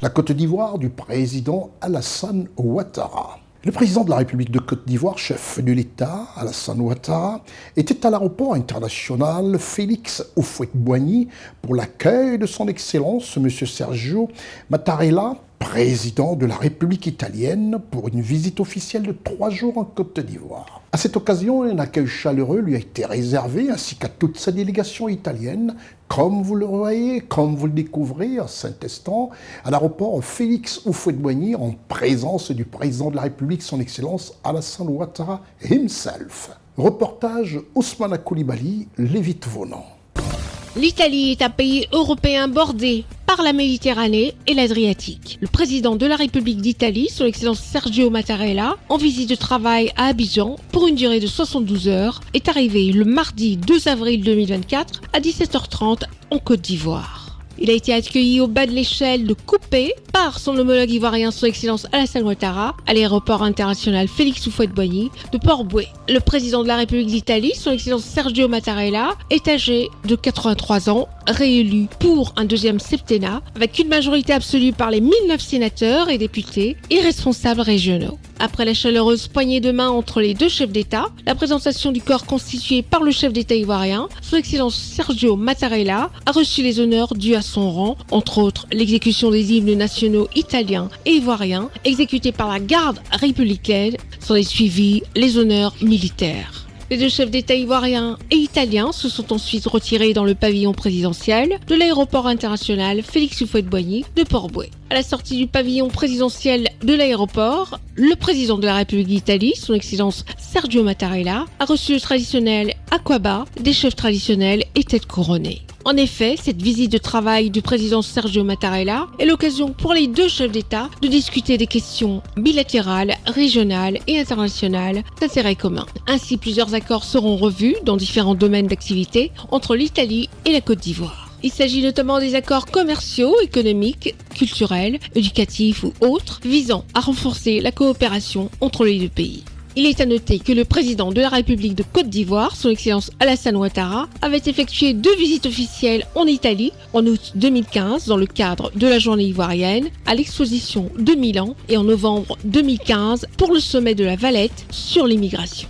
la Côte d'Ivoire du président Alassane Ouattara. Le président de la République de Côte d'Ivoire, chef de l'État, Alassane Ouattara, était à l'aéroport international Félix Houphouët-Boigny pour l'accueil de son Excellence, M. Sergio Mattarella, président de la République italienne, pour une visite officielle de 3 jours en Côte d'Ivoire. À cette occasion, un accueil chaleureux lui a été réservé, ainsi qu'à toute sa délégation italienne, comme vous le voyez, comme vous le découvrez à Saint-Estan, à l'aéroport Félix Houphouët-Boigny, en présence du président de la République, son Excellence Alassane Ouattara himself. Reportage Ousmane Koulibaly, Lévite-Vonan. L'Italie est un pays européen bordé par la Méditerranée et l'Adriatique. Le président de la République d'Italie, son Excellence Sergio Mattarella, en visite de travail à Abidjan pour une durée de 72 heures, est arrivé le mardi 2 avril 2024 à 17h30 en Côte d'Ivoire. Il a été accueilli au bas de l'échelle de Coupé par son homologue ivoirien, son Excellence Alassane Ouattara, à l'aéroport international Félix Houphouët-Boigny de Port-Bouët. Le président de la République d'Italie, son Excellence Sergio Mattarella, est âgé de 83 ans, réélu pour un deuxième septennat, avec une majorité absolue par les 1009 sénateurs et députés et responsables régionaux. Après la chaleureuse poignée de main entre les deux chefs d'État, la présentation du corps constitué par le chef d'État ivoirien, son Excellence Sergio Mattarella, a reçu les honneurs dus à son rang, entre autres l'exécution des hymnes nationaux italiens et ivoiriens, exécutés par la garde républicaine, s'en est suivi les honneurs militaires. Les deux chefs d'État ivoiriens et italiens se sont ensuite retirés dans le pavillon présidentiel de l'aéroport international Félix Houphouët-Boigny de Port-Bouët. À la sortie du pavillon présidentiel de l'aéroport, le président de la République d'Italie, son Excellence Sergio Mattarella, a reçu le traditionnel aquaba des chefs traditionnels et têtes couronnées. En effet, cette visite de travail du président Sergio Mattarella est l'occasion pour les deux chefs d'État de discuter des questions bilatérales, régionales et internationales d'intérêt commun. Ainsi, plusieurs accords seront revus dans différents domaines d'activité entre l'Italie et la Côte d'Ivoire. Il s'agit notamment des accords commerciaux, économiques, culturels, éducatifs ou autres visant à renforcer la coopération entre les deux pays. Il est à noter que le président de la République de Côte d'Ivoire, son Excellence Alassane Ouattara, avait effectué 2 visites officielles en Italie en août 2015 dans le cadre de la journée ivoirienne, à l'exposition de Milan et en novembre 2015 pour le sommet de la Valette sur l'immigration.